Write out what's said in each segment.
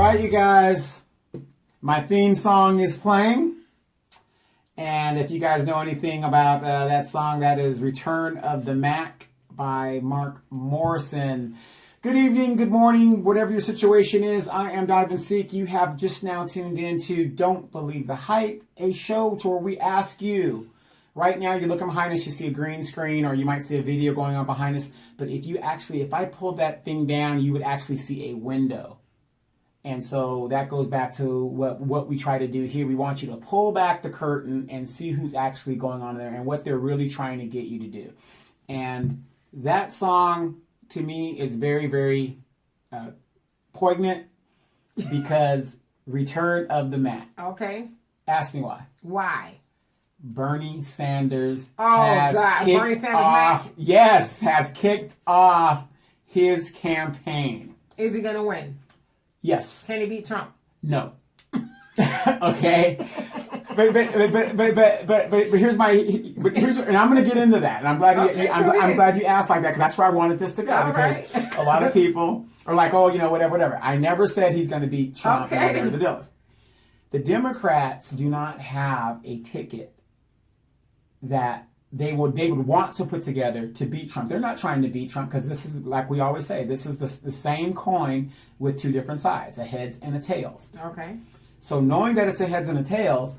right, you guys. My theme song is playing. And if you guys know anything about that song, that is Return of the Mac by Mark Morrison. Good evening, good morning, whatever your situation is. I am Donovan Seek. You have just now tuned in to Don't Believe the Hype, a show to where we ask you. Right now, you're looking behind us, you see a green screen, or you might see a video going on behind us. But if I pulled that thing down, you would actually see a window. And so that goes back to what we try to do here. We want you to pull back the curtain and see who's actually going on there and what they're really trying to get you to do. And that song, to me, is very, very poignant because Return of the Mac. Okay. Ask me why. Why? Bernie Sanders has kicked off his campaign. Is he going to win? Yes. Can he beat Trump? No. Okay. But here's and I'm going to get into that, and I'm glad I'm glad you asked like that because that's where I wanted this to go. Because a lot of people are like, oh, whatever. I never said he's going to beat Trump. Okay. Whatever the deal is. The Democrats do not have a ticket that they would want to put together to beat Trump. They're not trying to beat Trump because this is, like we always say, this is the same coin with two different sides, a heads and a tails. Okay. So knowing that it's a heads and a tails,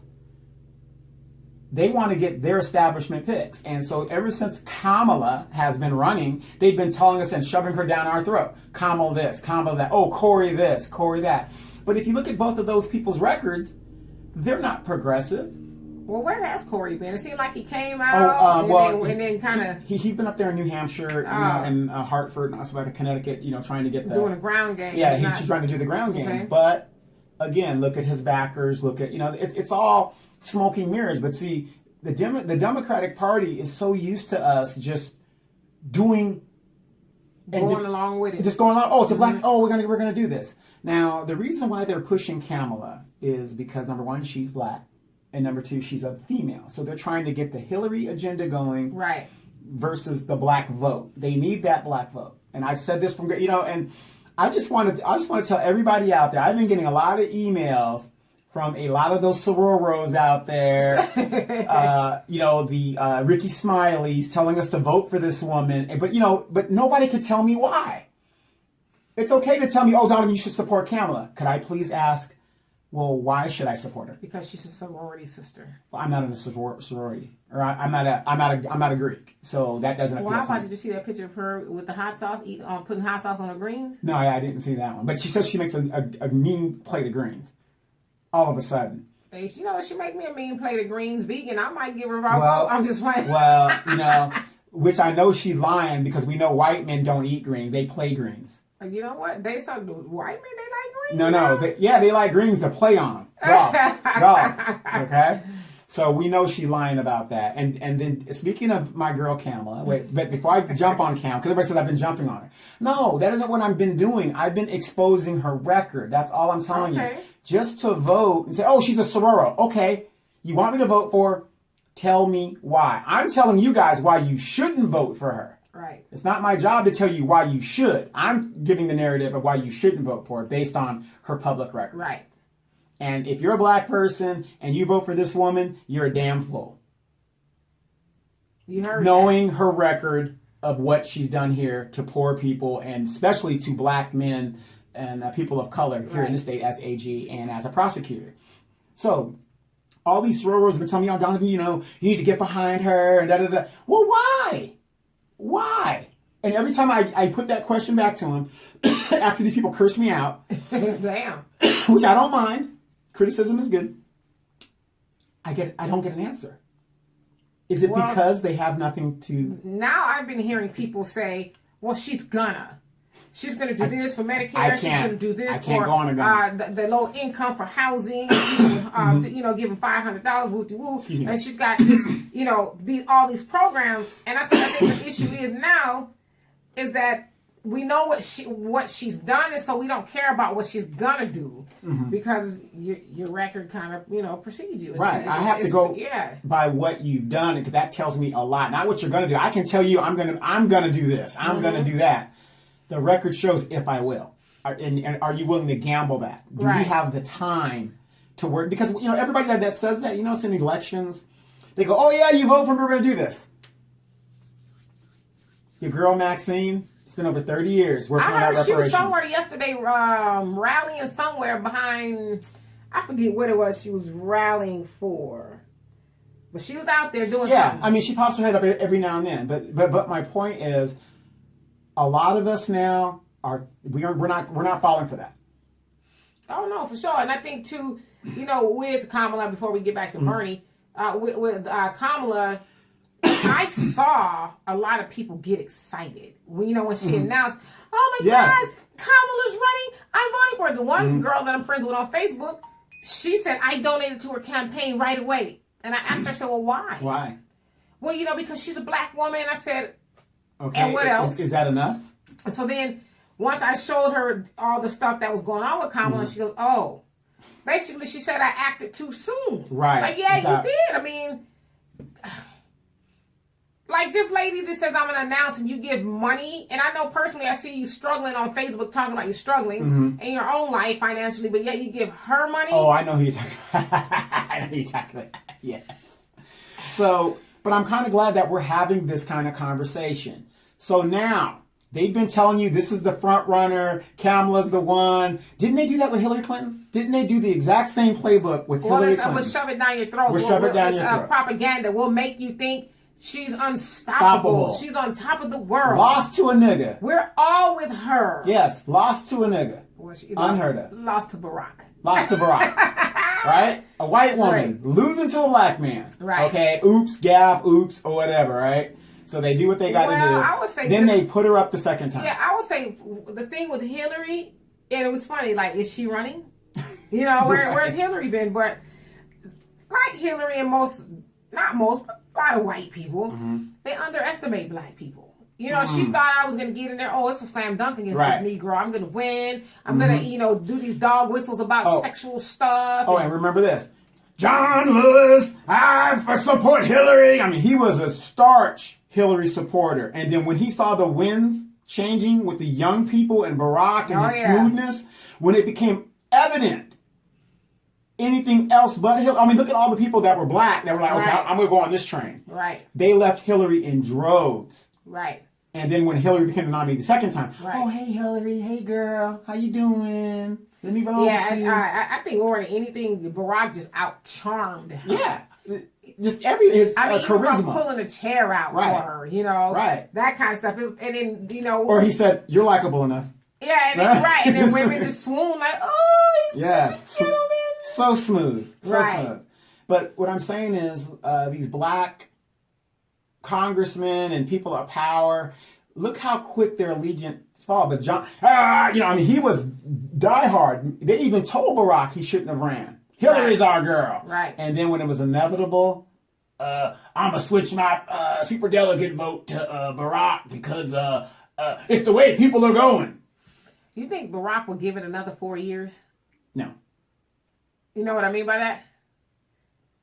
they want to get their establishment picks. And so ever since Kamala has been running, they've been telling us and shoving her down our throat. Kamala this, Kamala that. Oh, Corey this, Corey that. But if you look at both of those people's records, they're not progressive. Well, where has Corey been? It seemed like he came out and then kind of... He's been up there in New Hampshire and Hartford and also like Connecticut, trying to get doing a ground game. Yeah, he's trying to do the ground game. Okay. But, again, look at his backers. Look at, it's all smoking mirrors. But see, the Democratic Party is so used to us just doing... Going along with it. Just going along. Oh, it's a black... Oh, we're gonna do this. Now, the reason why they're pushing Kamala is because, number one, she's black. And number two, she's a female. So they're trying to get the Hillary agenda going. Right. Versus the black vote. They need that black vote. And I've said this from, and I just want to tell everybody out there, I've been getting a lot of emails from a lot of those sororos out there, the Ricky Smileys telling us to vote for this woman. But nobody could tell me why. It's okay to tell me, oh, Donovan, you should support Kamala. Could I please ask, well, why should I support her? Because she's a sorority sister. Well, I'm not in a sorority, or I'm not a Greek, so that doesn't appeal to me. Well, how about did you see that picture of her with the hot sauce, putting hot sauce on her greens? No, I didn't see that one. But she says she makes a mean plate of greens. All of a sudden. Hey, she make me a mean plate of greens, vegan. I might give her a vote. I'm just playing. Well, which I know she's lying because we know white men don't eat greens; they play greens. You know what? White men, they like greens. No. They like greens to play on. Raw. Okay? So we know she's lying about that. And then, speaking of my girl Kamala, but before I jump on Kamala, because everybody says I've been jumping on her. No, that isn't what I've been doing. I've been exposing her record. That's all I'm telling you. Just to vote and say, oh, she's a sororo. Okay, you want me to vote for her? Tell me why. I'm telling you guys why you shouldn't vote for her. Right. It's not my job to tell you why you should. I'm giving the narrative of why you shouldn't vote for her based on her public record. Right. And if you're a black person and you vote for this woman, you're a damn fool. You heard knowing her record of what she's done here to poor people and especially to black men and people of color here in the state as AG and as a prosecutor. So all these sororos have been telling me, oh, Donovan, you need to get behind her and da-da-da. Well, why? Why? And every time I put that question back to him, after these people curse me out, damn, which I don't mind, criticism is good, I don't get an answer. Is it because they have nothing to... Now I've been hearing people say, well, she's gonna do this for Medicare. She's gonna do this for the low income for housing. Giving $500 woo-de-woo, and she's got this, all these programs. And I said, I think the issue is now is that we know what she's done, and so we don't care about what she's gonna do because your record kind of precedes you. I have to go by what you've done, because that tells me a lot. Not what you're gonna do. I can tell you I'm gonna do this. I'm gonna do that. The record shows if I will. And are you willing to gamble that? Do we have the time to work? Because, everybody that says that, it's in elections, they go, oh, yeah, you vote for me, we're going to do this. Your girl, Maxine, it's been over 30 years working on that reparations. I heard she was somewhere yesterday rallying somewhere behind, I forget what it was she was rallying for. But she was out there doing something. Yeah, I mean, she pops her head up every now and then. But my point is, a lot of us now we're not falling for that. Oh no, for sure. And I think too, with Kamala, before we get back to Bernie, with Kamala, I saw a lot of people get excited when she announced, "Oh my gosh, Kamala's running! I'm voting for her." The one girl that I'm friends with on Facebook, she said, "I donated to her campaign right away." And I asked her, "So, well, why?" Why? Well, because she's a black woman. I said, "Okay, and what else? Is that enough?" And so then, once I showed her all the stuff that was going on with Kamala, she goes, "Oh." Basically, she said I acted too soon. Right. Like, yeah, you did. I mean, like this lady just says, I'm going to announce and you give money. And I know personally, I see you struggling on Facebook talking about you struggling in your own life financially, but yet you give her money. Oh, I know who you're talking about. I know who you're talking about. Yes. So, but I'm kind of glad that we're having this kind of conversation. So now, they've been telling you this is the front runner, Kamala's the one. Didn't they do that with Hillary Clinton? Didn't they do the exact same playbook with Hillary Clinton? We'll shove it down your throat. We'll shove it down your throat. Propaganda. We'll make you think she's unstoppable. She's on top of the world. Lost to a nigga. We're all with her. Yes, lost to a nigga. Unheard of. Lost to Barack. Lost to Barack. Right? A white woman losing to a black man. Right. Okay, oops, gaffe, oops, or whatever, right? So they do what they got to do. I would say then they put her up the second time. Yeah, I would say the thing with Hillary, and it was funny, like, is she running? Where's Hillary been? But like Hillary and not most, but a lot of white people, they underestimate black people. She thought I was going to get in there. Oh, it's a slam dunk against this Negro. I'm going to win. I'm going to, do these dog whistles about sexual stuff. Oh, and remember this. John Lewis, I support Hillary. I mean, he was a starch Hillary supporter. And then when he saw the winds changing with the young people and Barack and his smoothness, when it became evident anything else but Hillary. I mean, look at all the people that were black that were like, okay, I'm going to go on this train. Right. They left Hillary in droves. Right. And then when Hillary became the nominee the second time, oh, hey, Hillary, hey, girl, how you doing? Let me vote for you. I think more than anything, Barack just out-charmed her. Yeah. Just his charisma. Even pulling a chair out for her, Right. That kind of stuff. And then, Or he said, you're likable enough. Yeah, and then, and then women just swoon like, oh, he's such a gentleman. So smooth. So smooth. But what I'm saying is these black congressmen and people of power, look how quick their allegiance fall. But John, he was diehard. They even told Barack he shouldn't have ran. Hillary's our girl. Right. And then when it was inevitable, I'm going to switch my superdelegate vote to Barack because it's the way people are going. You think Barack will give it another 4 years? No. You know what I mean by that?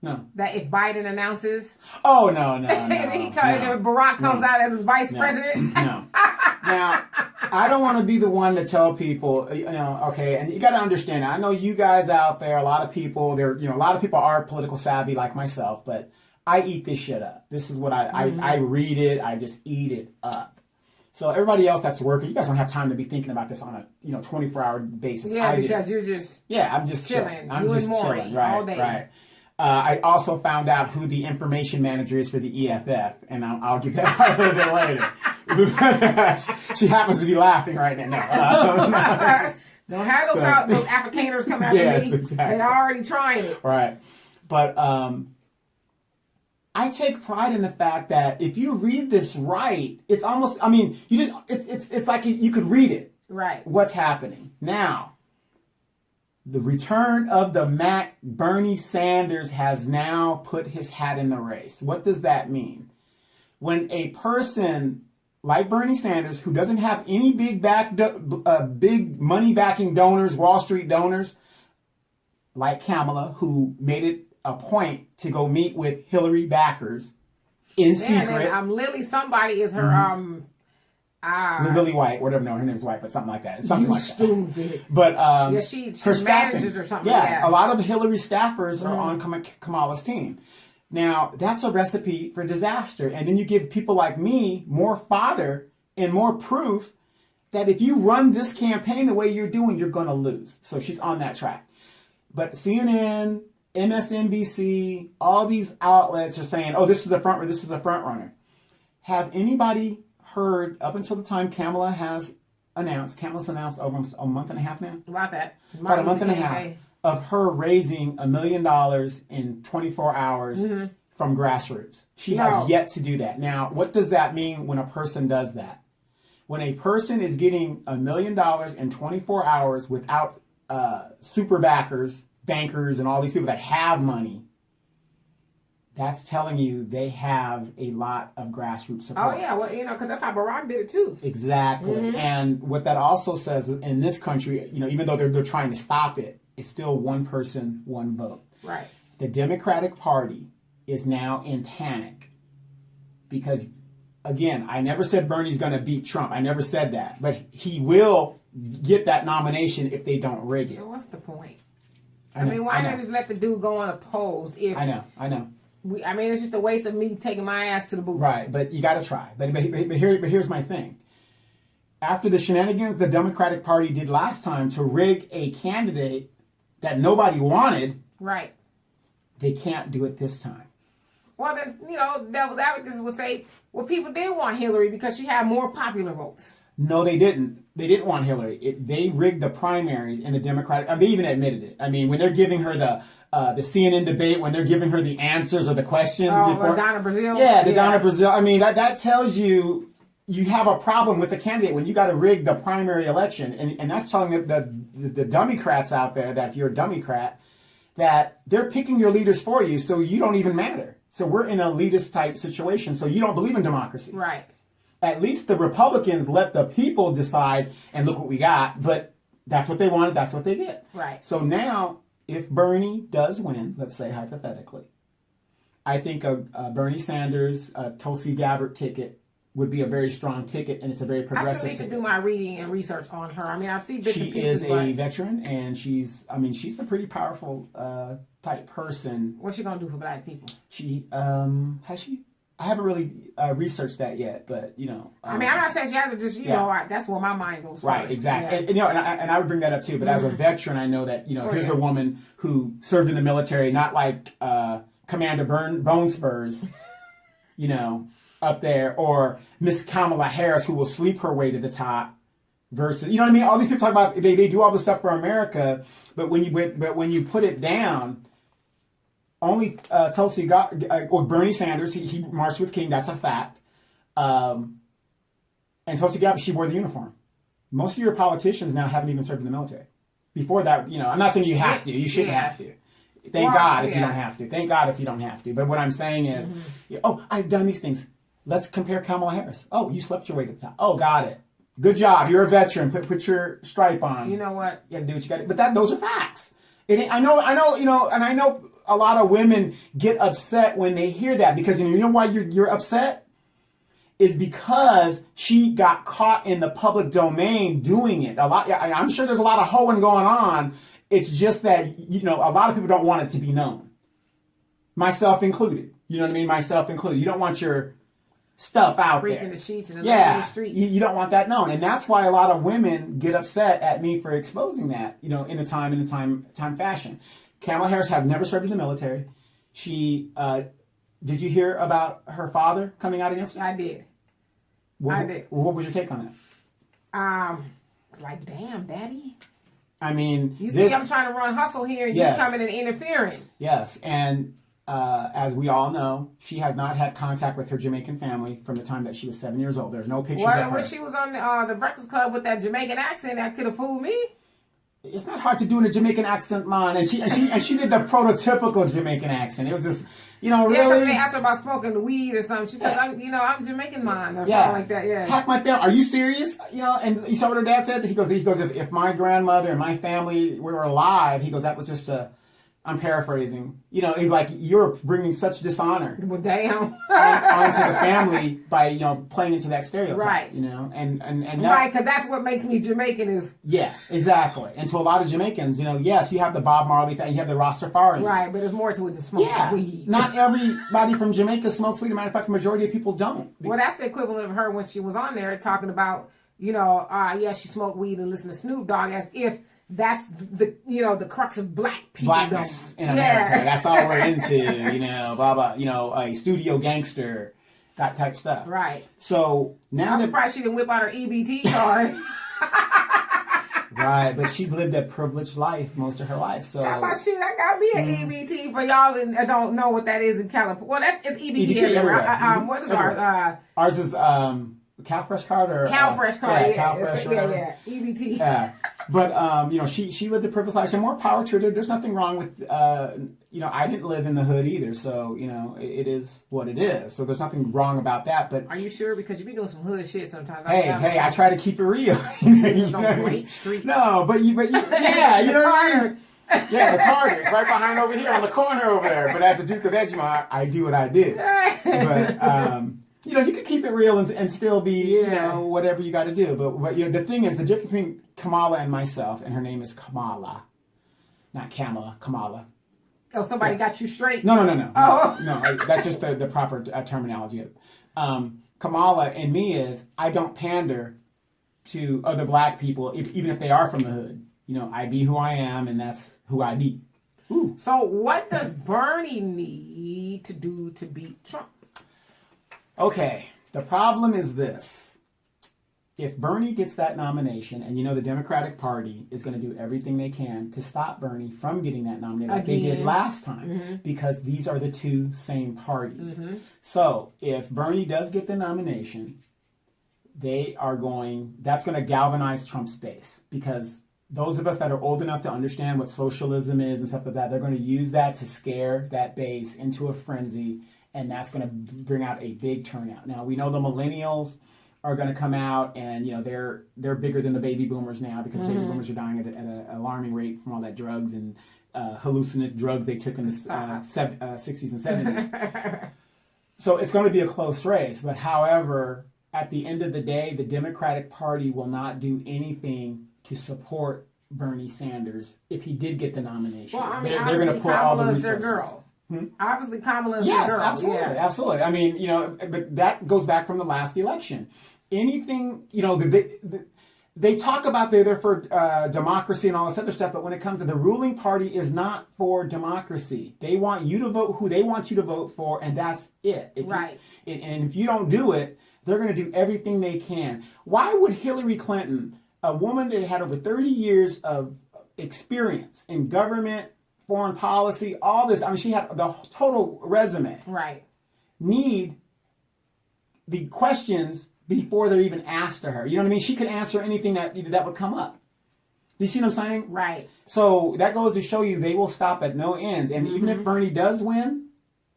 No. That if Biden announces... Oh, no. And Barack comes out as his vice president? No. Now, I don't want to be the one to tell people, okay, and you got to understand, I know you guys out there, a lot of people, a lot of people are political savvy like myself, but I eat this shit up. This is what I read it, I just eat it up. So everybody else that's working, you guys don't have time to be thinking about this on a 24-hour basis. Yeah, because you're just I'm just chilling. I'm just chilling, right? All day. Right. I also found out who the information manager is for the EFF, and I'll get that out a little bit later. She happens to be laughing right now. Don't have those Afrikaners come after me. Exactly. They're already trying it. Right. But I take pride in the fact that if you read this right, it's almost, it's like you could read it. Right. What's happening. Now, the return of the Mac, Bernie Sanders has now put his hat in the race. What does that mean? When a person like Bernie Sanders, who doesn't have any big money backing donors, Wall Street donors, like Kamala, who made it a point to go meet with Hillary backers in secret. Lily somebody is her Lily White, whatever. No, her name's White, but something like that. It's something like stupid. that. But yeah, she manages or something. Yeah, a lot of Hillary staffers are on Kamala's team. Now, that's a recipe for disaster. And then you give people like me more fodder and more proof that if you run this campaign the way you're doing, you're going to lose. So she's on that track. But CNN, MSNBC, all these outlets are saying, oh, this is the front runner, this is the front runner. Has anybody heard, up until the time Kamala's announced over a month and a half now? About a month and a half of her raising $1 million in 24 hours from grassroots. She has yet to do that. Now, what does that mean when a person does that? When a person is getting $1 million in 24 hours without super backers, bankers, and all these people that have money, that's telling you they have a lot of grassroots support. Oh, yeah. Well, because that's how Barack did it, too. Exactly. And what that also says in this country, even though they're trying to stop it, it's still one person, one vote. Right. The Democratic Party is now in panic because, again, I never said Bernie's going to beat Trump. I never said that. But he will get that nomination if they don't rig it. Well, what's the point? I mean, why not just let the dude go unopposed? I know. It's just a waste of me taking my ass to the booth. Right, but you got to try. But here's my thing. After the shenanigans the Democratic Party did last time to rig a candidate that nobody wanted, right? They can't do it this time. Well, then, devil's advocates would say, well, people did want Hillary because she had more popular votes. No, they didn't. They didn't want Hillary. They rigged the primaries in the Democratic. They even admitted it. I mean, when they're giving her the CNN debate, when they're giving her the answers or the questions. Donna Brazile? Yeah, Donna Brazile. I mean, that tells you have a problem with the candidate when you got to rig the primary election. And that's telling the Democrats out there that if you're a Democrat, that they're picking your leaders for you, so you don't even matter. So we're in an elitist type situation, so you don't believe in democracy. Right. At least the Republicans let the people decide, and look what we got. But that's what they wanted. That's what they get. Right. So now, if Bernie does win, let's say hypothetically, I think a Bernie Sanders, Tulsi Gabbard ticket would be a very strong ticket, and it's a very progressive ticket. I still need to do my reading and research on her. I mean, I've seen bits and pieces. She is a veteran, and she's a pretty powerful type person. What's she going to do for black people? Has she? I haven't really researched that yet, but I'm not saying she hasn't. Just that's where my mind goes. Right, first. Exactly. Yeah. And I would bring that up too. But as a veteran, I know that here's a woman who served in the military, not like Commander Bone Spurs, up there, or Miss Kamala Harris, who will sleep her way to the top. Versus, you know what I mean? All these people talk about they do all this stuff for America, but when you put it down. Only Tulsi or Bernie Sanders, he marched with King, that's a fact. And Tulsi Gabbard, she wore the uniform. Most of your politicians now haven't even served in the military. Before that, I'm not saying you have to. You shouldn't have to. Thank God if you don't have to. Thank God if you don't have to. But what I'm saying is, I've done these things. Let's compare Kamala Harris. Oh, you slept your way to the top. Oh, got it. Good job. You're a veteran. Put your stripe on. You know what? You got to do what you got to do. But those are facts. I know, and I know a lot of women get upset when they hear that because you know why you're upset is because she got caught in the public domain doing it. I'm sure there's a lot of hoeing going on. It's just that a lot of people don't want it to be known, myself included. You know what I mean? Myself included. You don't want your stuff out there. Freaking the sheets and the streets. You don't want that known, and that's why a lot of women get upset at me for exposing that. In a time fashion. Kamala Harris has never served in the military. She did you hear about her father coming out against her? I did. What was your take on that? Like, damn, Daddy. I mean, you see, I'm trying to run hustle here, and you coming and interfering. Yes, and. As we all know, she has not had contact with her Jamaican family from the time that she was 7 years old. There's no pictures of her. When she was on the Breakfast Club with that Jamaican accent, that could have fooled me. It's not hard to do in a Jamaican accent, man. And she did the prototypical Jamaican accent. It was just, really. Yeah, because they asked her about smoking weed or something. She said, I'm Jamaican, man, or something like that. Yeah. Half my family. Are you serious? And you saw what her dad said. He goes, if my grandmother and my family were alive, he goes, that was just a I'm paraphrasing. You know, it's like you're bringing such dishonor onto the family by, you know, playing into that stereotype. Right. You know, and that, right, because that's what makes me Jamaican is. Yeah, exactly. And to a lot of Jamaicans, you know, yes, you have the Bob Marley family, you have the Rastafarians. Right, but there's more to it than smoking weed. Not everybody from Jamaica smokes weed. As a matter of fact, the majority of people don't. Well, that's the equivalent of her when she was on there talking about, you know, she smoked weed and listened to Snoop Dogg, as if that's the, you know, the crux of black people. Blackness in America. That's all we're into, you know, blah, blah, you know, a studio gangster, that type stuff. Right. So now I'm surprised she didn't whip out her EBT card. Right, but she's lived a privileged life most of her life. So talk about shit, I got me an EBT for y'all and I don't know what that is in California. Well, it's EBT everywhere. What is everywhere. Ours is CalFresh card or CalFresh card. Yeah, EBT. Yeah. But you know, she lived a privileged life. So more power to her. There's nothing wrong with you know, I didn't live in the hood either, so you know, it is what it is. So there's nothing wrong about that. But are you sure? Because you be doing some hood shit sometimes. Hey, I try to keep it real. There's no great street. No, but yeah, you know what I mean. Yeah, the Carter's right behind over here on the corner over there. But as the Duke of Edgemont, I do what I do. But you know, you can keep it real and still be, you know, whatever you got to do. But you know, the thing is, the difference between Kamala and myself, and her name is Kamala, not Kamala, Kamala. Oh, somebody got you straight? No. Oh. No, that's just the proper terminology. Kamala and me is, I don't pander to other black people, even if they are from the hood. You know, I be who I am, and that's who I be. Ooh. So what does Bernie need to do to beat Trump? Okay, the problem is this. If Bernie gets that nomination, and you know the Democratic Party is going to do everything they can to stop Bernie from getting that nomination, like they did last time, because these are the two same parties. So if Bernie does get the nomination, that's going to galvanize Trump's base, because those of us that are old enough to understand what socialism is and stuff like that, they're going to use that to scare that base into a frenzy, and that's going to bring out a big turnout. Now, we know the millennials are going to come out, and you know they're bigger than the baby boomers now, because baby boomers are dying at an alarming rate from all that drugs and hallucinant drugs they took in the 60s and 70s. So it's going to be a close race. But however, at the end of the day, the Democratic Party will not do anything to support Bernie Sanders if he did get the nomination. Well, I mean, they're going to put all the resources. Their girl. Obviously, Kamala is their girl. Absolutely, absolutely. I mean, you know, but that goes back from the last election. Anything, you know, they talk about they're there for democracy and all this other stuff, but when it comes to the ruling party is not for democracy. They want you to vote who they want you to vote for, and that's it. And if you don't do it, they're going to do everything they can. Why would Hillary Clinton, a woman that had over 30 years of experience in government, foreign policy, all this, I mean, she had the total resume, need the questions before they're even asked to her? You know what I mean? She could answer anything that would come up. Do you see what I'm saying? Right. So that goes to show you they will stop at no ends. And even if Bernie does win,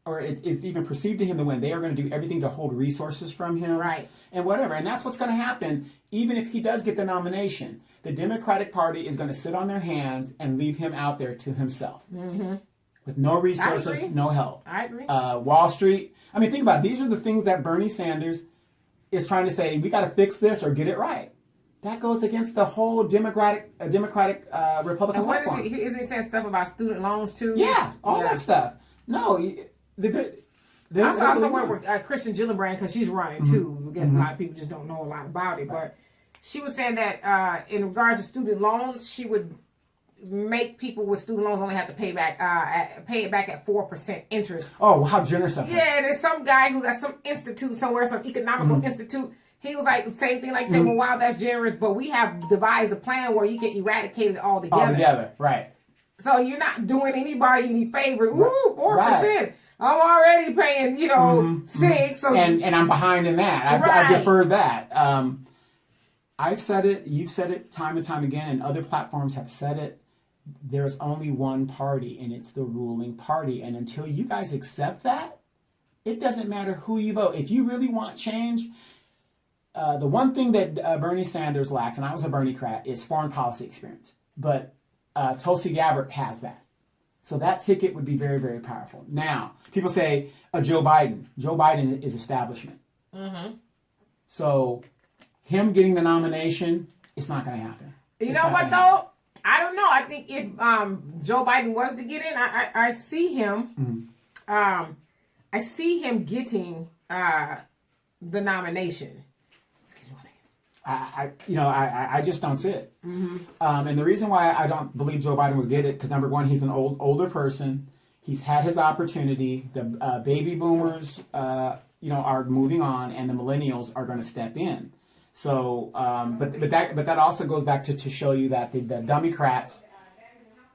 or it's even perceived to him to win, they are going to do everything to hold resources from him. Right. And whatever. And that's what's going to happen even if he does get the nomination. The Democratic Party is going to sit on their hands and leave him out there to himself. With no resources, no help. I agree. Wall Street. I mean, think about it. These are the things that Bernie Sanders is trying to say, we got to fix this or get it right. That goes against the whole Democratic Republican and what platform. Is he saying stuff about student loans too? Yeah, all that stuff. No, I saw somewhere where Kristen Gillibrand, because she's running too. I guess a lot of people just don't know a lot about it, but she was saying that in regards to student loans, she would make people with student loans only have to pay it back at 4% interest. Oh, how generous of her. Yeah, and there's some guy who's at some institute somewhere, some economical institute. He was like, same thing, like saying, well, wow, that's generous, but we have devised a plan where you can eradicate it all together. All together, right. So you're not doing anybody any favors. Woo, 4%. Right. I'm already paying, 6. So and I'm behind in that. I deferred that. I've said it. You've said it time and time again, and other platforms have said it. There's only one party, and it's the ruling party. And until you guys accept that, it doesn't matter who you vote. If you really want change, the one thing that Bernie Sanders lacks, and I was a Bernie-crat, is foreign policy experience. But Tulsi Gabbard has that. So that ticket would be very, very powerful. Now, people say Joe Biden. Joe Biden is establishment. Mm-hmm. So him getting the nomination, it's not going to happen. You know what, though? I don't know. I think if Joe Biden was to get in, I see him. Mm-hmm. I see him getting the nomination. Excuse me one second. I just don't see it. Mm-hmm. And the reason why I don't believe Joe Biden would get it, because number one, he's an older person. He's had his opportunity. The baby boomers, are moving on, and the millennials are going to step in. So, but that also goes back to show you that the Democrats,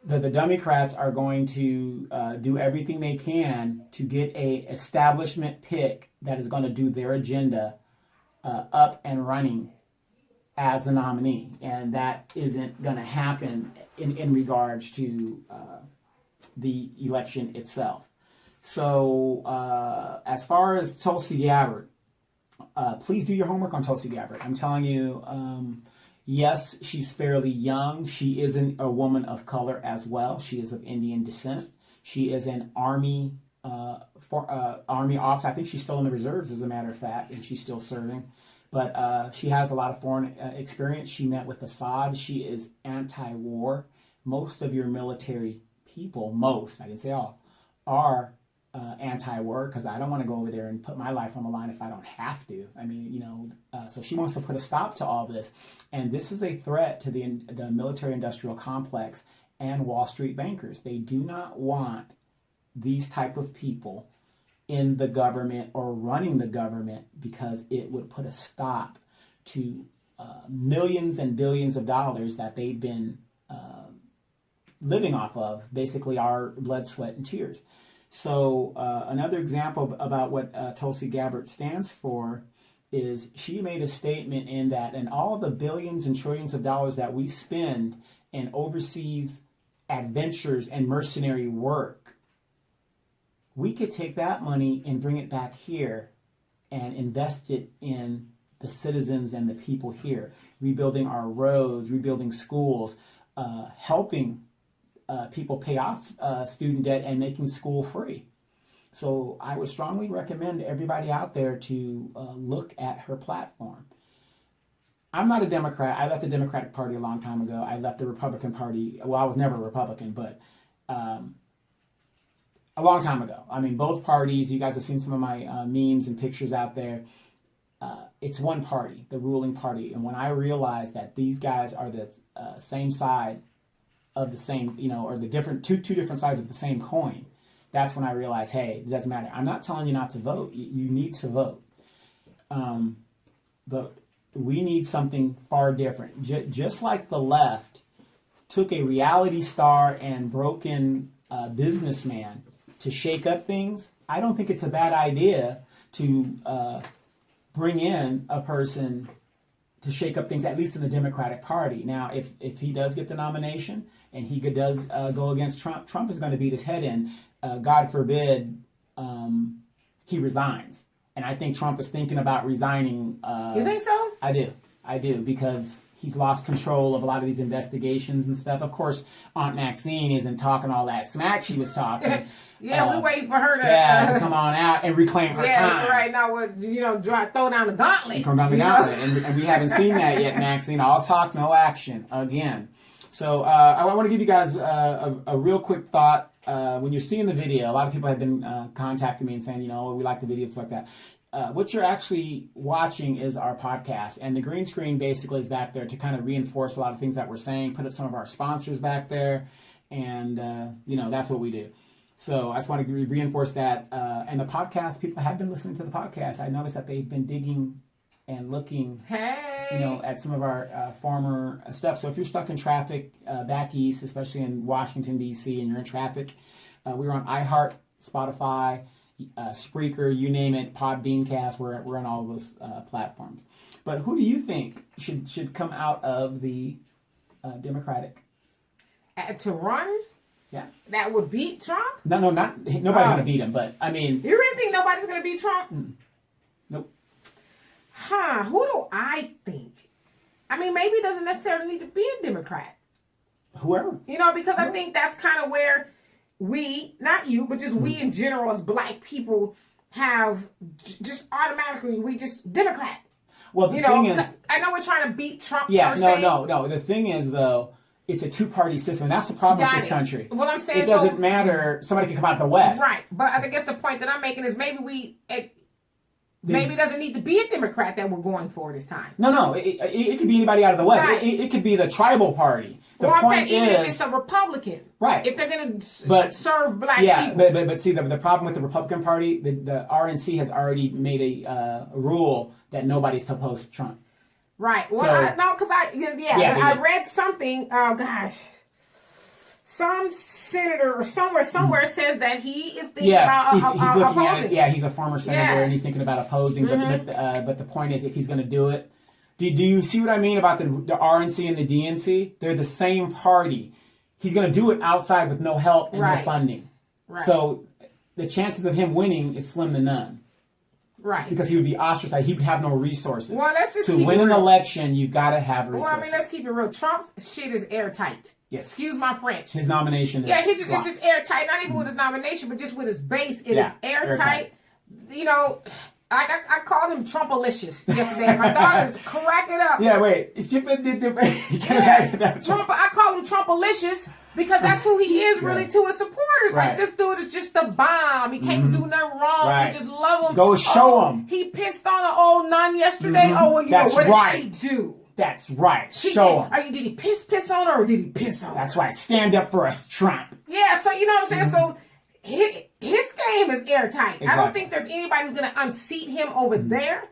the Democrats are going to do everything they can to get a establishment pick that is going to do their agenda up and running as the nominee, and that isn't going to happen in regards to the election itself. So, as far as Tulsi Gabbard. Please do your homework on Tulsi Gabbard. I'm telling you, yes, she's fairly young. She isn't a woman of color as well. She is of Indian descent. She is an Army officer. I think she's still in the reserves, as a matter of fact, and she's still serving. But she has a lot of foreign experience. She met with Assad. She is anti-war. Most of your military people, I didn't say all, are anti-war, because I don't want to go over there and put my life on the line if I don't have to. I mean, so she wants to put a stop to all this. And this is a threat to the military-industrial complex and Wall Street bankers. They do not want these type of people in the government or running the government, because it would put a stop to millions and billions of dollars that they've been living off of, basically our blood, sweat, and tears. So another example about what Tulsi Gabbard stands for is she made a statement in that, and all the billions and trillions of dollars that we spend in overseas adventures and mercenary work, we could take that money and bring it back here and invest it in the citizens and the people here, rebuilding our roads, rebuilding schools, helping people pay off student debt and making school free. So I would strongly recommend everybody out there to look at her platform. I'm not a Democrat. I left the Democratic Party a long time ago. I left the Republican Party. Well, I was never a Republican, but a long time ago. I mean, both parties, you guys have seen some of my memes and pictures out there. It's one party, the ruling party. And when I realized that these guys are the same side of the same, or the different two different sides of the same coin, that's when I realized, hey, it doesn't matter. I'm not telling you not to vote. You need to vote. But we need something far different. Just like the left took a reality star and broken businessman to shake up things, I don't think it's a bad idea to bring in a person to shake up things, at least in the Democratic Party. Now, if he does get the nomination and he does go against Trump, Trump is going to beat his head in. God forbid he resigns. And I think Trump is thinking about resigning. You think so? I do, because he's lost control of a lot of these investigations and stuff. Of course, Aunt Maxine isn't talking all that smack she was talking. We waiting for her to come on out and reclaim her time. Yeah, right now, throw down the gauntlet. Throw down the gauntlet, and we haven't seen that yet, Maxine. All talk, no action, again. So I want to give you guys a real quick thought. When you're seeing the video, a lot of people have been contacting me and saying, we like the videos, like that. What you're actually watching is our podcast, and the green screen basically is back there to kind of reinforce a lot of things that we're saying, put up some of our sponsors back there, and that's what we do. So I just want to reinforce that. And the podcast, people have been listening to the podcast. I noticed that they've been digging and looking, at some of our former stuff. So if you're stuck in traffic back east, especially in Washington, D.C., and you're in traffic, we're on iHeart, Spotify, Spreaker, you name it, Podbeancast. We're on all of those platforms. But who do you think should come out of the Democratic? To run? Yeah. That would beat Trump? No, nobody's going to beat him. But I mean, you really think nobody's going to beat Trump? Nope. Who do I think? I mean, maybe it doesn't necessarily need to be a Democrat. Whoever. Because I think that's kind of where we, not you, but just we in general as black people have just automatically, we just Democrat. Well, the thing is, I know we're trying to beat Trump. Yeah, no. The thing is, though, it's a two-party system, and that's the problem with this country. What I'm saying, it doesn't matter. Somebody can come out of the West, right? But I guess the point that I'm making is maybe maybe it doesn't need to be a Democrat that we're going for this time. No. It could be anybody out of the West. Right. It could be the tribal party. The I'm point saying, even is, if it's a Republican, right? If they're going to serve black people, but see, the problem with the Republican Party, the RNC has already made a rule that nobody's supposed to Trump. Right. Well, I read something. Oh gosh. Some senator or somewhere says that he is thinking about he's looking opposing. at it. Yeah, he's a former senator and he's thinking about opposing. But the point is, if he's going to do it, do you see what I mean about the RNC and the DNC? They're the same party. He's going to do it outside with no help and no funding. Right. So the chances of him winning is slim to none. Right. Because he would be ostracized. He would have no resources. Well, let's just to win an election, you've got to have resources. Well, I mean, let's keep it real. Trump's shit is airtight. Yes. Excuse my French. His nomination is it's just airtight. Not even with his nomination, but just with his base. It is airtight. You know, I called him Trumpalicious yesterday. My daughter cracked it up. Yeah, wait. Trump, I call him Trumpalicious because that's who he is really to his supporters. Right. Like, this dude is just a bomb. He can't do nothing wrong. Right. You just love him. Go show him. He pissed on an old nun yesterday. Oh, well, what did she do? That's right. Show him. Did he piss on her or did he piss on her? That's right. Stand up for us, Trump. Yeah, so you know what I'm saying? So his game is airtight. Exactly. I don't think there's anybody who's going to unseat him over there.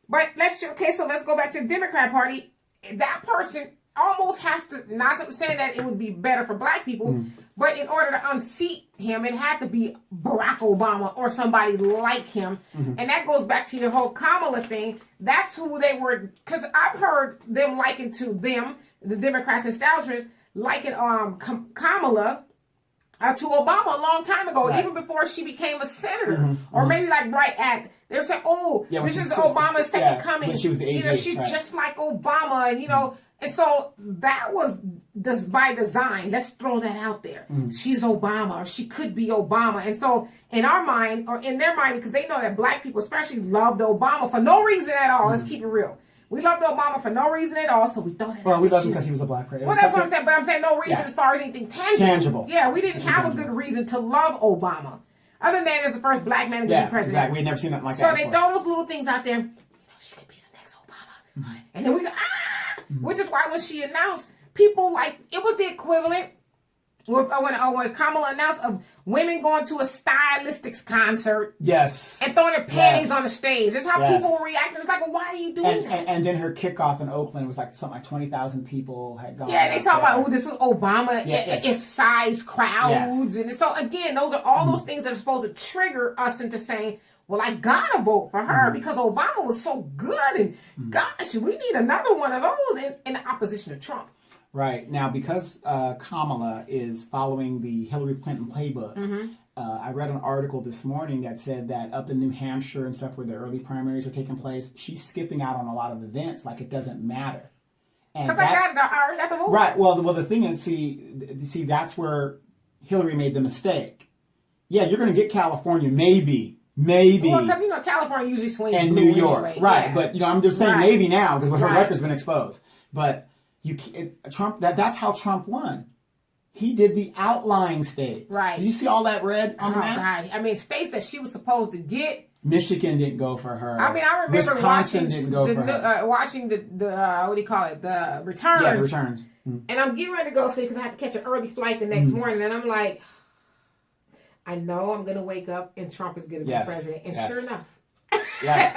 But let's go back to the Democrat Party. That person almost has to, not saying that it would be better for black people, but in order to unseat him, it had to be Barack Obama or somebody like him. And that goes back to your whole Kamala thing. That's who they were, because I've heard them liken to them, the Democrats establishment, liken Kamala to Obama a long time ago, even before she became a senator, or maybe like they were saying, this is Obama's second coming. When she was the AG, she's just like Obama, and and so that was just by design. Let's throw that out there. She's Obama, or she could be Obama, and so in our mind, or in their mind, because they know that black people especially loved Obama for no reason at all. Let's keep it real. We loved Obama for no reason at all, so we thought it. Well, we loved him because he was a black president. Well, that's what I'm saying, but I'm saying no reason as far as anything tangible. Yeah, we didn't have a good reason to love Obama. Other than that, as the first black man to be president. Exactly. We had never seen nothing like that. So they throw those little things out there. She could be the next Obama. And then we go, which is why when she announced, people it was the equivalent when Kamala announced of women going to a stylistics concert. Yes. And throwing their panties on the stage. That's how people were reacting. It's like, well, why are you doing that? And then her kickoff in Oakland was something like 20,000 people had gone. Yeah, they talk about, this is Obama. It's size crowds. And so, again, those are all those things that are supposed to trigger us into saying, well, I gotta vote for her because Obama was so good. And gosh, we need another one of those in opposition to Trump. Right. Now, because Kamala is following the Hillary Clinton playbook, I read an article this morning that said that up in New Hampshire and stuff where the early primaries are taking place, she's skipping out on a lot of events like it doesn't matter. Because I already got the vote. Right. Well, the thing is, see, that's where Hillary made the mistake. Yeah, you're going to get California, maybe. Well, because, California usually swings and New York. Anyway. Right. Yeah. But, I'm just saying maybe now because her record's been exposed. But Trump, that's how Trump won. He did the outlying states. Right. Do you see all that red on the map? God. I mean, states that she was supposed to get. Michigan didn't go for her. I mean, I remember Wisconsin didn't go for her. Watching the what do you call it? The returns. Yeah, the returns. And I'm getting ready to go because I have to catch an early flight the next morning. And I'm like, I know I'm going to wake up and Trump is going to be president. And sure enough. Yes.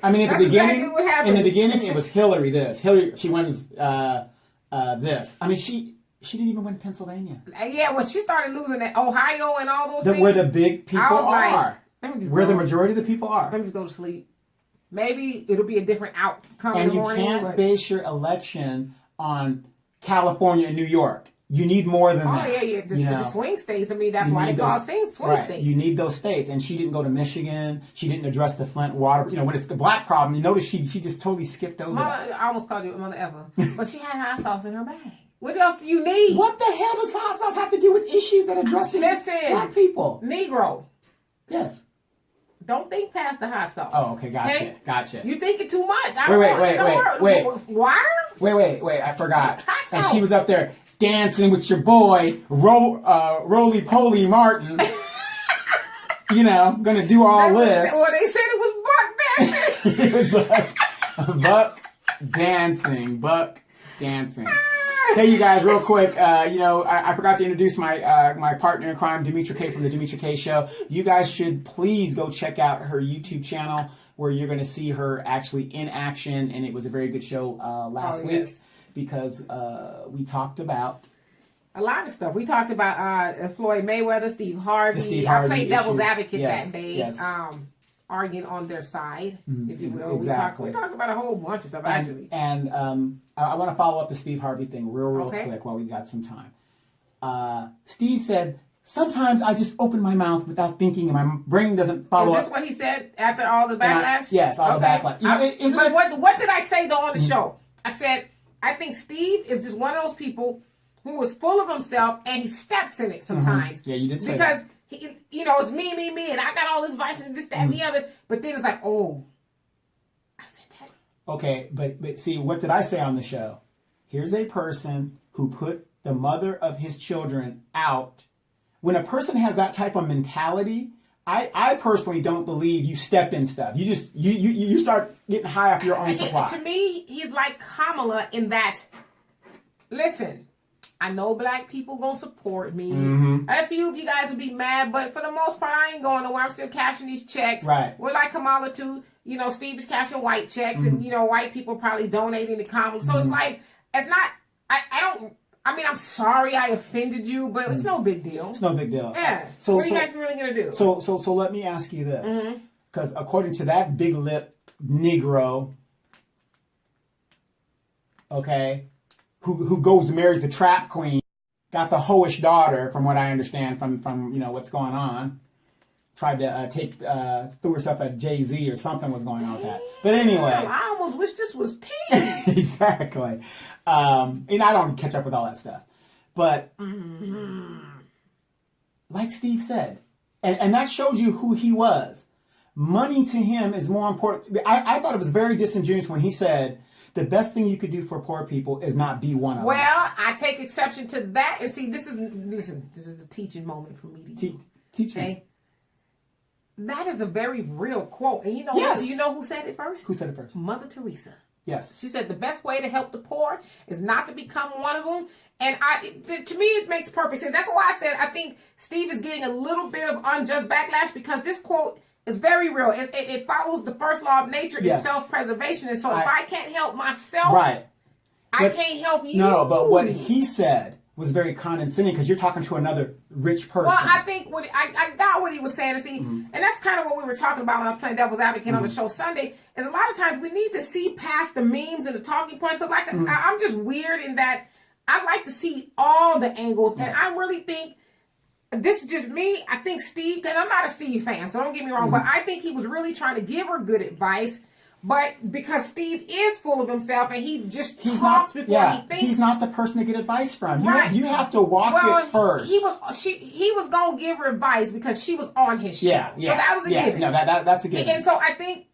I mean, at the beginning, it was Hillary this. Hillary, she wins this. I mean, she didn't even win Pennsylvania. Yeah, when she started losing at Ohio and all those things. Where the big people are. Where the majority of the people are. Let me just go to sleep. Maybe it'll be a different outcome in the morning. And you can't base your election on California and New York. You need more than that. Oh, yeah. This is the swing states. I mean, that's why they call it swing states. You need those states. And she didn't go to Michigan. She didn't address the Flint water. When it's the black problem, you notice she just totally skipped over that. I almost called you Mother Ever. But she had hot sauce in her bag. What else do you need? What the hell does hot sauce have to do with issues that are addressing black people? Negro. Yes. Don't think past the hot sauce. Oh, okay, gotcha. Okay? Gotcha. You thinking too much. Wait. Water? Wait, I forgot. Hot sauce. And she was up there dancing with your boy, Roly Poly Martin. You know, gonna do all this. Well, they said it was buck dancing. It was buck dancing. Hey, you guys, real quick. I forgot to introduce my partner in crime, Demetra K from the Demetra K Show. You guys should please go check out her YouTube channel where you're going to see her actually in action. And it was a very good show last week because we talked about a lot of stuff. We talked about Floyd Mayweather, Steve Harvey. I played devil's advocate that day. Arguing on their side, if you will. Exactly. We talked about a whole bunch of stuff, actually. And I want to follow up the Steve Harvey thing real quick while we got some time. Steve said, sometimes I just open my mouth without thinking and my brain doesn't follow up. Is this what he said after all the backlash? Yes, all the backlash. But what did I say, though, on the show? I said, I think Steve is just one of those people who is full of himself and he steps in it sometimes. Yeah, you did say that. Because it's me, and I got all this vice and this, that, and the other. But then it's like, oh, I said that. Okay, but see, what did I say on the show? Here's a person who put the mother of his children out. When a person has that type of mentality, I personally don't believe you step in stuff. You just you start getting high off your own supply. To me, he's like Kamala in that. Listen. I know black people gonna support me. A few of you guys will be mad, but for the most part, I ain't going nowhere. I'm still cashing these checks. Right. We're like Kamala too. Steve is cashing white checks, and white people probably donating to Kamala. So it's like it's not. I'm sorry I offended you, but it's no big deal. It's no big deal. Yeah. So what are you guys really gonna do? So let me ask you this, because according to that big lip Negro, okay. Who goes and marries the trap queen, got the hoish daughter, from what I understand from what's going on. Tried to threw herself at Jay-Z or something was going on with that. But anyway. I almost wish this was tea. Exactly. And I don't catch up with all that stuff. But like Steve said, and that showed you who he was. Money to him is more important. I thought it was very disingenuous when he said, the best thing you could do for poor people is not be one of them. Well, I take exception to that. And see, this is the teaching moment for me to you. Teach me. That is a very real quote. And you know who said it first? Who said it first? Mother Teresa. Yes. She said the best way to help the poor is not to become one of them. And to me, it makes perfect sense. That's why I said I think Steve is getting a little bit of unjust backlash because this quote is very real. It follows the first law of nature, is self-preservation. And so if I can't help myself, I can't help you. No, but what he said was very condescending because you're talking to another rich person. Well, I think I got what he was saying. See, and that's kind of what we were talking about when I was playing devil's advocate on the show Sunday, is a lot of times we need to see past the memes and the talking points. Because I'm just weird in that I like to see all the angles. And I really think, this is just me, I think Steve, and I'm not a Steve fan, so don't get me wrong, but I think he was really trying to give her good advice. But because Steve is full of himself and he just talks before he thinks. He's not the person to get advice from. You have to walk it first. He was going to give her advice because she was on his show. Yeah. So that was a given. No, that's a given. And so I think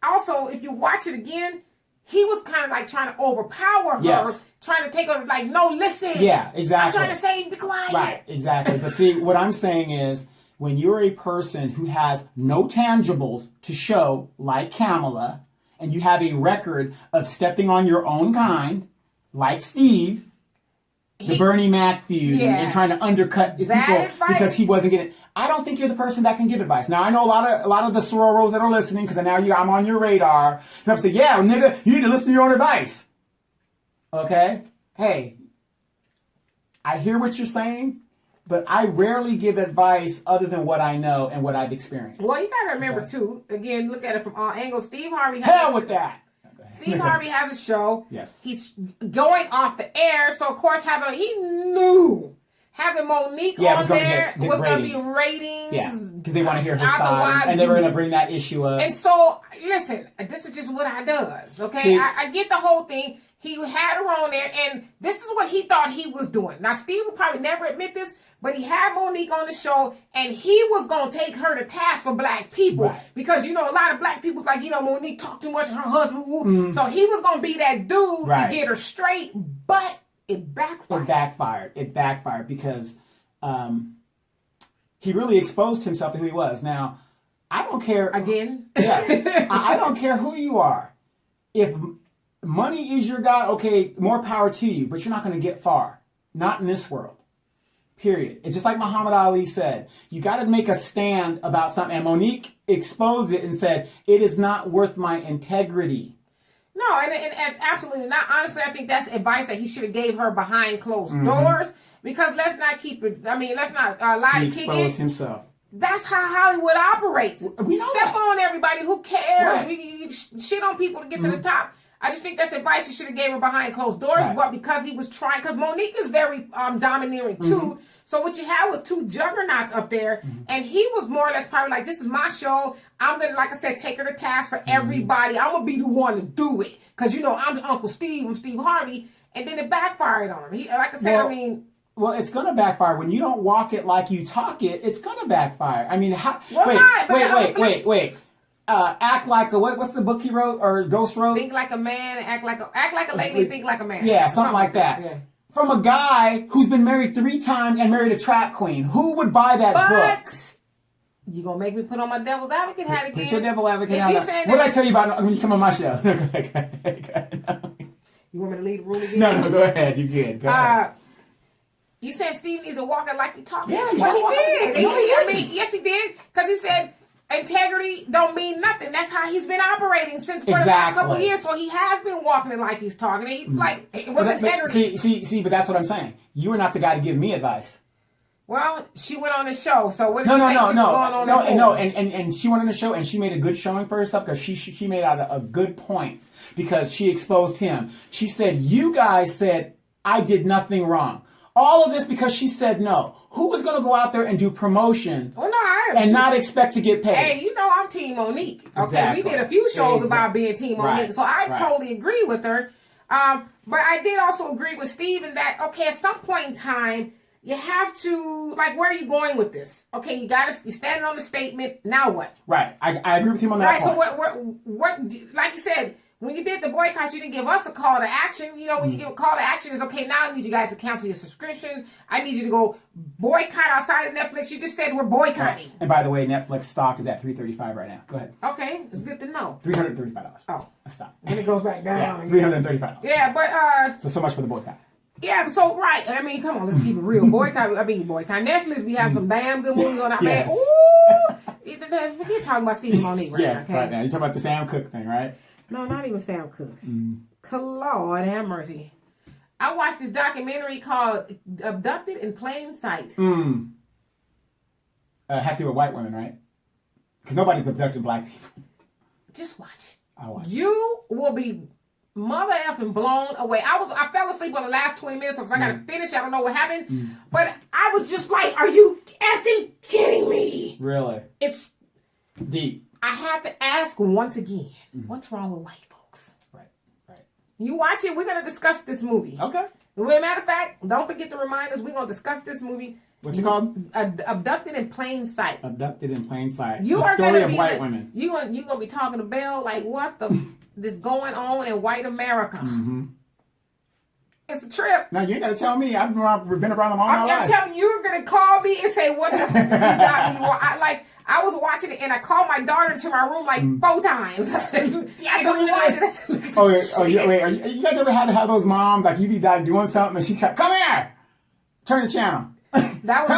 also if you watch it again, he was kind of like trying to overpower her, trying to take her like, no, listen. Yeah, exactly. I'm trying to say, be quiet. Right, exactly. But see, what I'm saying is, when you're a person who has no tangibles to show, like Kamala, and you have a record of stepping on your own kind, like Steve, the Bernie Mac feud, and trying to undercut people because he wasn't getting. I don't think you're the person that can give advice. Now I know a lot of the sororos that are listening, because now I'm on your radar. You have to say, yeah, nigga, you need to listen to your own advice. Okay, hey, I hear what you're saying, but I rarely give advice other than what I know and what I've experienced. Well, you gotta remember too. Again, look at it from all angles. Steve Harvey. Hell with that. Steve Harvey has a show. Yes. He's going off the air, so of course he knew having Monique on there was going to be ratings. Yeah, because they want to hear her side, and they were going to bring that issue up. And so, listen, this is just what I does, okay? See, I get the whole thing. He had her on there, and this is what he thought he was doing. Now, Steve will probably never admit this, but he had Monique on the show, and he was going to take her to task for black people. Right. Because, a lot of black people, like, Monique talked too much, and her husband, so he was going to be that dude to get her straight, but it backfired. It backfired because he really exposed himself to who he was. Now, I don't care. Again? Yes. I don't care who you are. If money is your God, okay, more power to you, but you're not going to get far. Not in this world. Period. It's just like Muhammad Ali said. You got to make a stand about something. And Monique exposed it and said, it is not worth my integrity. No, and it's absolutely not. Honestly, I think that's advice that he should have gave her behind closed doors. Because let's not lie to He exposed himself. That's how Hollywood operates. We know Step on everybody. Who cares? Right. We shit on people to get to the top. I just think that's advice you should have gave her behind closed doors. Right. But because he was trying, because Monique is very domineering too. So what you had was two juggernauts up there, and he was more or less probably like, this is my show. I'm going to, like I said, take her to task for everybody. I'm going to be the one to do it. Because, I'm Uncle Steve. I'm Steve Harvey. And then it backfired on him. Like I said, Well, it's going to backfire. When you don't walk it like you talk it, it's going to backfire. I mean, wait. Act like a, what's the book he wrote or Ghost wrote? Think like a man, act like a lady, think like a man. Yeah, something like that. Yeah. From a guy who's been married 3 times and married a track queen. Who would buy that book? You gonna make me put on my devil's advocate hat again? Put your devil advocate hat. What did I tell you about when you come on my show? You want me to leave the room again? No, go ahead. You good. Go ahead. You said Steve needs a walker like he talking. Yeah, well, he did. Yes, he did. Because he said integrity don't mean nothing. That's how he's been operating since for the last couple of years. So he has been walking it like he's talking. He's like, it was integrity. See, but that's what I'm saying. You are not the guy to give me advice. Well, she went on the show. So what did you think she was going on? No, and she went on the show and she made a good showing for herself because she made out a good point because she exposed him. She said, you guys said I did nothing wrong. All of this because she said no. Who was going to go out there and do promotion and not expect to get paid? Hey, I'm Team Monique. Okay, exactly. We did a few shows about being Team Monique, so I totally agree with her. But I did also agree with Steve in that, okay, at some point in time, you have to, like, where are you going with this? Okay, you're standing on the statement, now what? Right, I agree with him on that point. So what, like you said, when you did the boycott, you didn't give us a call to action. When you give a call to action, it's okay, now I need you guys to cancel your subscriptions. I need you to go boycott outside of Netflix. You just said we're boycotting. Right. And by the way, Netflix stock is at $335 right now. Go ahead. Okay, it's good to know. $335. Oh. Stop. And it goes back down. Yeah, $335. Yeah, but... So much for the boycott. Yeah, so, right. I mean, come on, let's keep it real. Boycott. Netflix, we have some damn good movies on our man. Ooh! Forget talking about Steve Monique right now, okay? Right now. You're talking about the Sam Cooke thing, right? No, not even Sam Cooke. Lord have mercy. I watched this documentary called Abducted in Plain Sight. Has to do with white women, right? Because nobody's abducting black people. Just watch it. I'll watch you will be mother effing blown away. I fell asleep on the last 20 minutes because I got to finish. I don't know what happened. But I was just like, are you effing kidding me? Really? It's deep. I have to ask once again, what's wrong with white folks? Right. You watch it, we're going to discuss this movie. Okay. As a matter of fact, don't forget to remind us, we're going to discuss this movie. What's it called? Abducted in Plain Sight. Abducted in Plain Sight. You the are story gonna of be white women. You're going to be talking to Belle like, what this going on in white America? It's a trip. Now, you ain't got to tell me. I've been around them all my life. I'm telling you, you're going to call me and say, what the fuck you got me? I was watching it, and I called my daughter into my room like 4 times. I said, yeah, go watch. Wait, you guys ever had to have those moms, like, you be like doing something, and she kept, come here! Turn the channel. That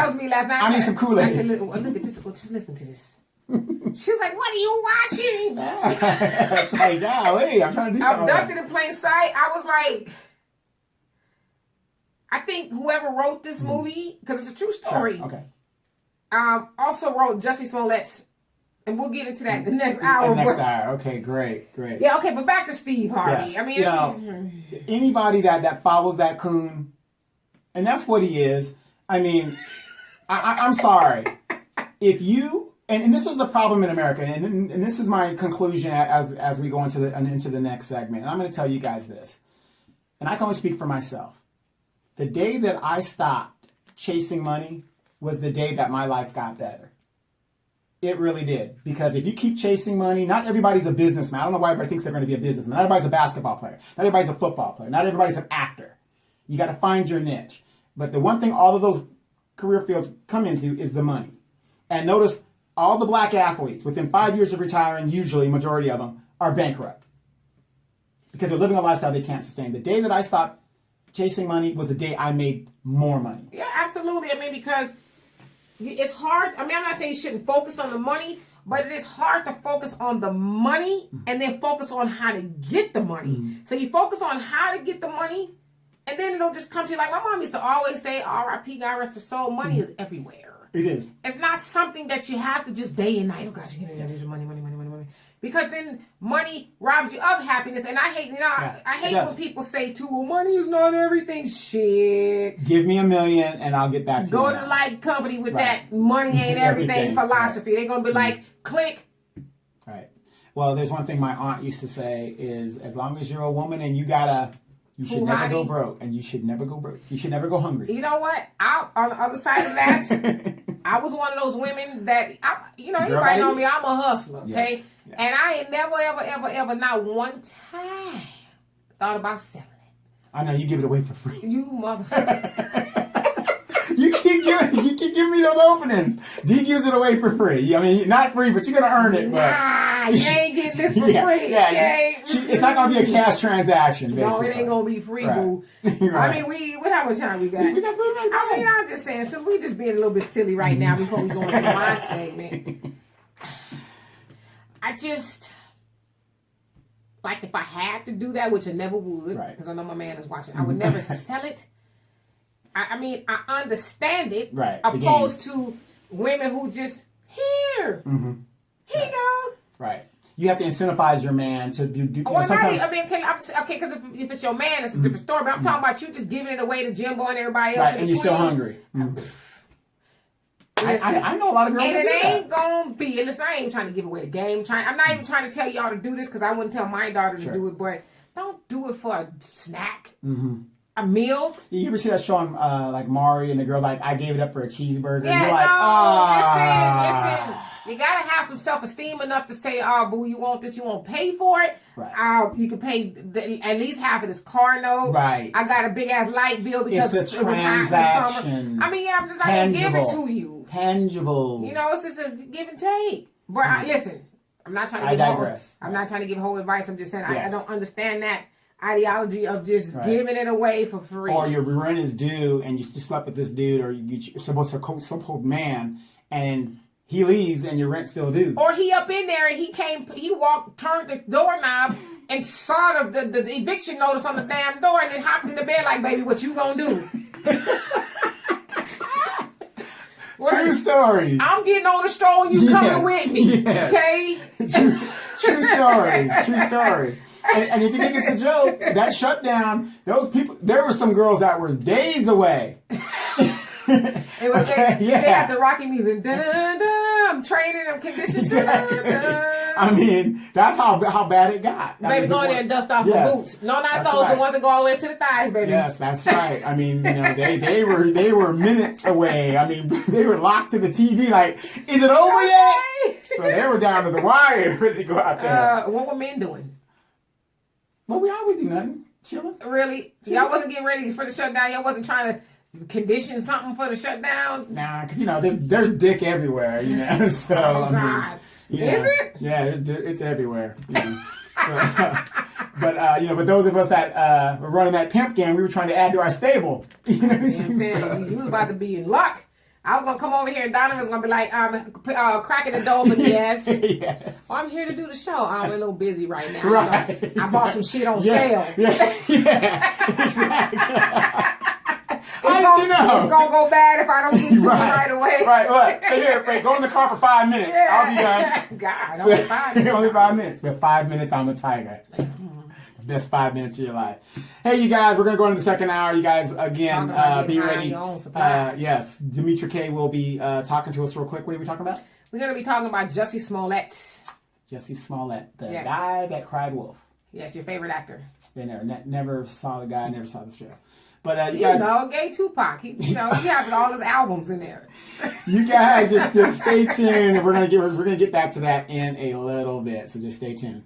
was me last night. I need some Kool-Aid. I said, look at this. Just listen to this. She was like, what are you watching? Like, golly, I'm trying to do something. Abducted in Plain Sight. I was like... I think whoever wrote this movie, because it's a true story, sure. Okay. Also wrote Jussie Smollett's, and we'll get into that the next hour. Okay, great. Yeah, okay, but back to Steve Harvey. Yes. I mean, anybody that follows that coon, and that's what he is. I mean, I'm sorry. If you, and this is the problem in America, and this is my conclusion as we go into the next segment, and I'm going to tell you guys this. and I can only speak for myself, the day that I stopped chasing money was the day that my life got better. It really did. Because if you keep chasing money, not everybody's a businessman. I don't know why everybody thinks they're going to be a businessman. Not everybody's a basketball player. Not everybody's a football player. Not everybody's an actor. You got to find your niche. But the one thing all of those career fields come into is the money. And notice all the black athletes within 5 years of retiring, usually, majority of them, are bankrupt. Because they're living a lifestyle they can't sustain. The day that I stopped chasing money was the day I made more money. Yeah, absolutely. I mean, because it's hard. I mean, I'm not saying you shouldn't focus on the money, but it is hard to focus on the money and then focus on how to get the money. Mm-hmm. So you focus on how to get the money, and then it'll just come to you. Like my mom used to always say, R.I.P. God rest her soul, money is everywhere. It is. It's not something that you have to just day and night. Oh, gosh, you get money. Because then money robs you of happiness. And I hate, I hate when people say, too, well, money is not everything. Shit. Give me $1 million and I'll get back to you. Go to the light company with that money ain't everything philosophy. They're going to be like, click. Right. Well, there's one thing my aunt used to say is, as long as you're a woman and you should never go broke, and you should never go broke. You should never go hungry. You know what? On the other side of that, I was one of those women that, everybody know me, I'm a hustler, okay? Yes. Yes. And I ain't never, ever, not one time thought about selling it. I know, you give it away for free. You motherfucker. You keep giving me those openings. D gives it away for free. I mean, not free, but you're going to earn it. Nah, you ain't getting this for free. Yeah. It's not going to be a cash transaction, basically. No, it ain't going to be free, boo. Right. I mean, how much time we got? We got 3 minutes. I mean, I'm just saying, since we just being a little bit silly right now before we go into my segment, I just, like if I had to do that, which I never would, because I know my man is watching, I would never sell it. I mean, I understand it, opposed to women who just, here you go. Right. You have to incentivize your man to do well, sometimes... because if it's your man, it's a different story, but I'm talking about you just giving it away to Jimbo and everybody else. Right, and you're still hungry. I know a lot of girls and it ain't gonna be, and listen, I ain't trying to give away the game. I'm not even trying to tell y'all to do this, because I wouldn't tell my daughter to do it, but don't do it for a snack. A meal. You ever see that show on like Maury and the girl like, I gave it up for a cheeseburger? Yeah, and you're like, listen. You gotta have some self-esteem enough to say, oh, boo, you want this, you won't pay for it. Right. You can pay at least half of this car note. Right. I got a big ass light bill because it's a it was hot in the summer. I mean, I'm just not gonna give it to you. Tangible. You know, it's just a give and take. But listen, I'm not trying to not trying to give whole advice. I'm just saying I don't understand that ideology of just giving it away for free. Or your rent is due and you slept with this dude, or you're supposed to so-called man, and he leaves and your rent's still due. Or he up in there and he walked, turned the doorknob and saw the eviction notice on the damn door and then hopped in the bed like, baby, what you gonna do? True stories. I'm getting on the stroll and you coming with me. Yes. Okay? True stories. True stories. And if you think it's a joke, that shutdown, those people, there were some girls that were days away. It was they had the Rocky music. I'm training, I'm conditioned. Exactly. I mean, that's how bad it got. Baby, go in there and dust off your boots. No, not those, the ones that go all the way up to the thighs, baby. Yes, that's right. I mean, they were minutes away. I mean, they were locked to the TV like, is it over yet? So they were down to the wire ready to go out there. What were men doing? Well, we always do nothing. Chilling. Really? Y'all wasn't getting ready for the shutdown? Y'all wasn't trying to condition something for the shutdown? Nah, because, there's dick everywhere, So, God. Is it? Yeah, it's everywhere. But those of us that were running that pimp game, we were trying to add to our stable. You know what I'm saying? You was about to be in luck. I was going to come over here and Donovan was going to be like, cracking the door open, yes. Well, I'm here to do the show. I'm a little busy right now. Right. I bought some shit on sale. Yeah, exactly. How did you know? It's going to go bad if I don't get to it right away. Right, look. Stay here, go in the car for 5 minutes. I'll be done. God, only 5 minutes. Only 5 minutes. But 5 minutes, I'm a tiger. Best 5 minutes of your life. Hey, you guys, we're going to go into the second hour. You guys, again, be ready. Yes, Demetra K will be talking to us real quick. What are we talking about? We're going to be talking about Jussie Smollett. Jussie Smollett, the guy that cried wolf. Yes, your favorite actor. They never saw the guy, never saw the show. But you guys, gay Tupac. He has all his albums in there. You guys just stay tuned. We're gonna get back to that in a little bit. So just stay tuned.